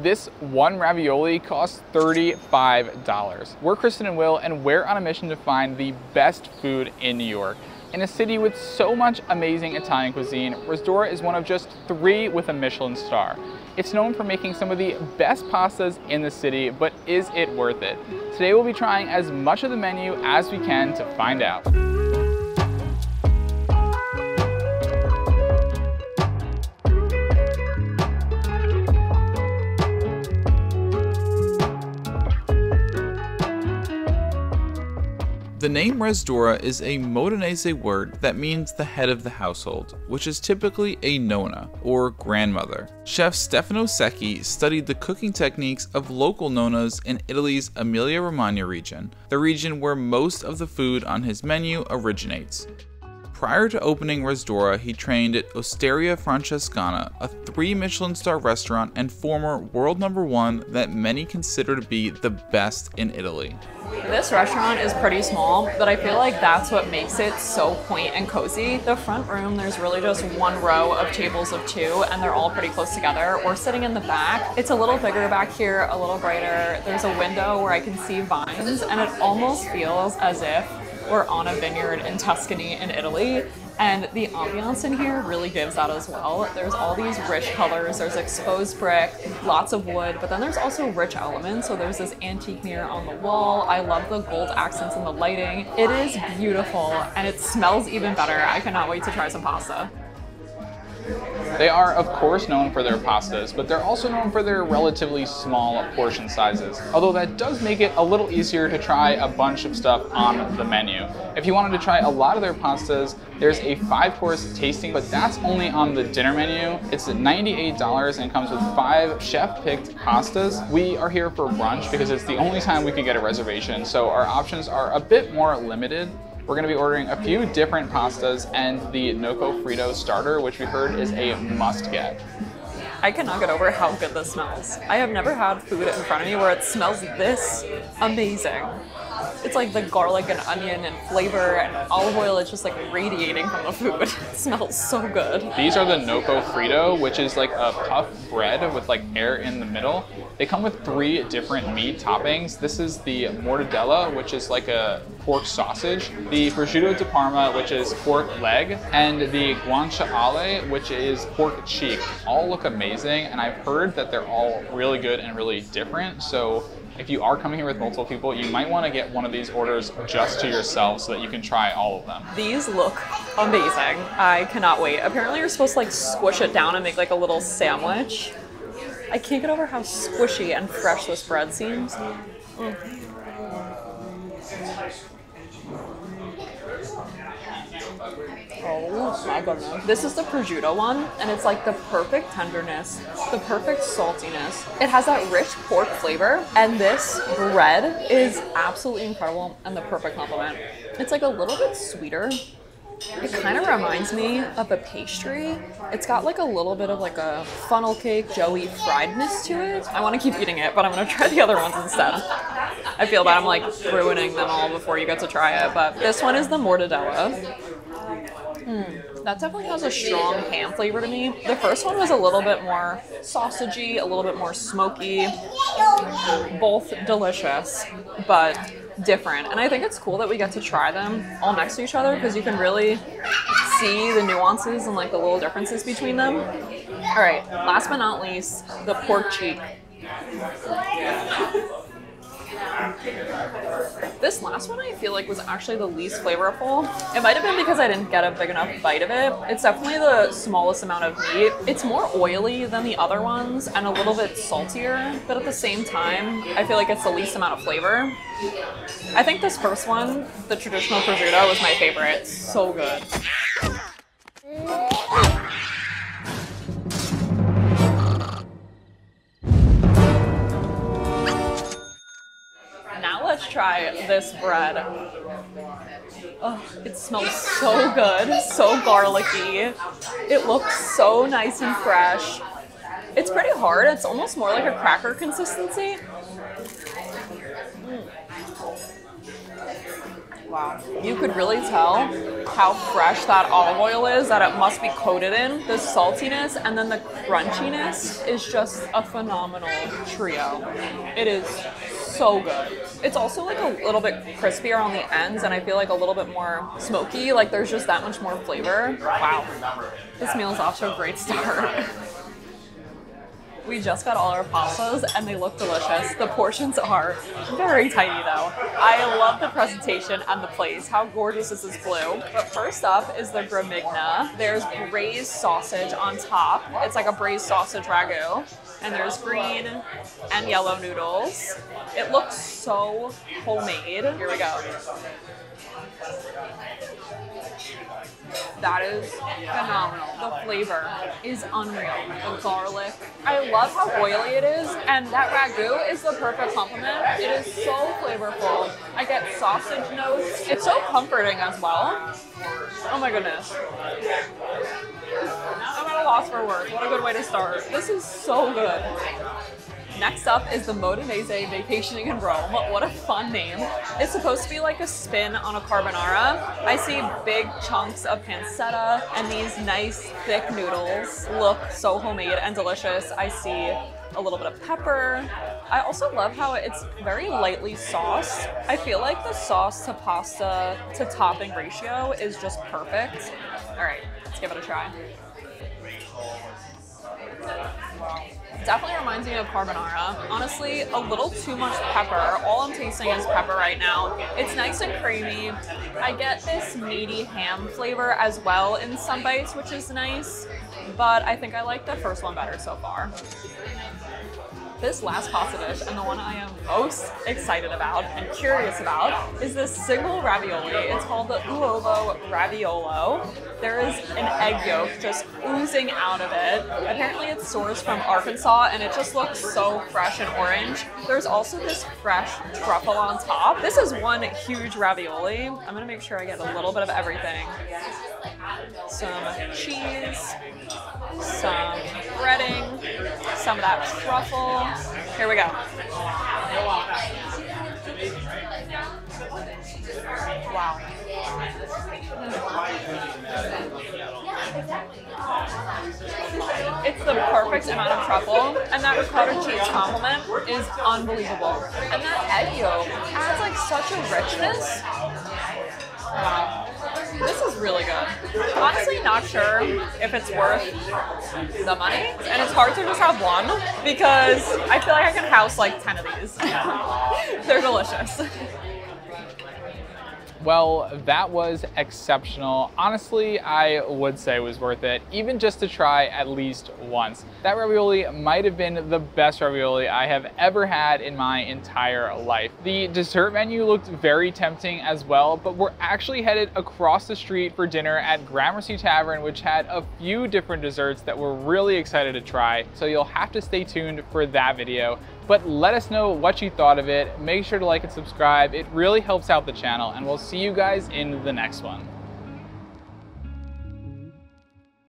This one ravioli costs $35. We're Kristin and Will, and we're on a mission to find the best food in New York. In a city with so much amazing Italian cuisine, Rezdora is one of just 3 with a Michelin star. It's known for making some of the best pastas in the city, but is it worth it? Today we'll be trying as much of the menu as we can to find out. The name Rezdora is a Modenese word that means the head of the household, which is typically a nonna, or grandmother. Chef Stefano Secchi studied the cooking techniques of local nonnas in Italy's Emilia-Romagna region, the region where most of the food on his menu originates. Prior to opening Rezdora, he trained at Osteria Francescana, a 3 Michelin-star restaurant and former world #1 that many consider to be the best in Italy. This restaurant is pretty small, but I feel like that's what makes it so quaint and cozy. The front room, there's really just one row of tables of 2, and they're all pretty close together. We're sitting in the back. It's a little bigger back here, a little brighter. There's a window where I can see vines, and it almost feels as if we're on a vineyard in Tuscany in Italy. And the ambiance in here really gives that as well. There's all these rich colors, there's exposed brick, lots of wood, but then there's also rich elements. So there's this antique mirror on the wall. I love the gold accents and the lighting. It is beautiful and it smells even better. I cannot wait to try some pasta. They are, of course, known for their pastas, but they're also known for their relatively small portion sizes, although that does make it a little easier to try a bunch of stuff on the menu. If you wanted to try a lot of their pastas, there's a 5-course tasting, but that's only on the dinner menu. It's at $98 and comes with 5 chef-picked pastas. We are here for brunch because it's the only time we could get a reservation, so our options are a bit more limited. We're going to be ordering a few different pastas and the Gnocco Fritto starter, which we heard is a must-get. I cannot get over how good this smells. I have never had food in front of me where it smells this amazing. It's like the garlic and onion and flavor and olive oil is just like radiating from the food. It smells so good. These are the Gnocco Fritto, which is like a puffed bread with like air in the middle. They come with 3 different meat toppings. This is the mortadella, which is like a pork sausage, the prosciutto di Parma, which is pork leg, and the guanciale, which is pork cheek. All look amazing, and I've heard that they're all really good and really different. So if you are coming here with multiple people, you might want to get one of these orders just to yourself so that you can try all of them. These look amazing. I cannot wait. Apparently you're supposed to like squish it down and make like a little sandwich. I can't get over how squishy and fresh this bread seems. Oh my goodness. This is the prosciutto one, and it's like the perfect tenderness, the perfect saltiness. It has that rich pork flavor, and this bread is absolutely incredible and the perfect complement. It's like a little bit sweeter. It kind of reminds me of a pastry. It's got like a little bit of like a funnel cake, doughy friedness to it. I want to keep eating it, but I'm going to try the other ones instead. I feel bad I'm like ruining them all before you get to try it, but this one is the mortadella. That definitely has a strong ham flavor to me. The first one was a little bit more sausagey, a little bit more smoky. Both delicious, but different. And I think it's cool that we get to try them all next to each other because you can really see the nuances and like the little differences between them. All right, last but not least, the pork cheek. This last one I feel like was actually the least flavorful. It might have been because I didn't get a big enough bite of it. It's definitely the smallest amount of meat. It's more oily than the other ones and a little bit saltier, but at the same time, I feel like it's the least amount of flavor. I think this first one, the traditional prosciutto, was my favorite. It's so good. Let's try this bread. Oh, it smells so good, so garlicky. It looks so nice and fresh. It's pretty hard. It's almost more like a cracker consistency. Wow. You could really tell how fresh that olive oil is that it must be coated in. The saltiness and then the crunchiness is just a phenomenal trio. It is so good. It's also like a little bit crispier on the ends and I feel like a little bit more smoky. Like there's just that much more flavor. Wow. This meal is off to a great start. We just got all our pastas and they look delicious. The portions are very tiny though. I love the presentation and the place. How gorgeous is this blue? But first up is the Gramigna. There's braised sausage on top. It's like a braised sausage ragu. And there's green and yellow noodles. It looks so homemade. Here we go. That is phenomenal. The flavor is unreal. The garlic. I love how oily it is, and that ragu is the perfect complement. It is so flavorful. I get sausage notes. It's so comforting as well. Oh my goodness. I'm at a loss for words. What a good way to start. This is so good. Next up is the Modenese Vacationing in Rome. What a fun name. It's supposed to be like a spin on a carbonara. I see big chunks of pancetta and these nice thick noodles look so homemade and delicious. I see a little bit of pepper. I also love how it's very lightly sauced. I feel like the sauce to pasta to topping ratio is just perfect. All right, let's give it a try. Definitely reminds me of carbonara. Honestly, a little too much pepper. All I'm tasting is pepper right now. It's nice and creamy. I get this meaty ham flavor as well in some bites, which is nice, but I think I like the first one better so far. This last pasta dish, and the one I am most excited about and curious about, is this single ravioli. It's called the Uovo Raviolo. There is an egg yolk just oozing out of it. Apparently it's sourced from Arkansas, and it just looks so fresh and orange. There's also this fresh truffle on top. This is one huge ravioli. I'm gonna make sure I get a little bit of everything. Some cheese, some breading, some of that truffle. Here we go. Wow. It's the perfect amount of truffle, and that ricotta cheese complement is unbelievable. And that egg yolk adds like such a richness. Wow. This is really good. Honestly, not sure if it's worth the money, and it's hard to just have one because I feel like I can house like 10 of these. They're delicious. Well, that was exceptional. Honestly, I would say it was worth it, even just to try at least once. That ravioli might have been the best ravioli I have ever had in my entire life. The dessert menu looked very tempting as well, but we're actually headed across the street for dinner at Gramercy Tavern, which had a few different desserts that we're really excited to try, so you'll have to stay tuned for that video. But let us know what you thought of it. Make sure to like and subscribe. It really helps out the channel, and we'll see you guys in the next one.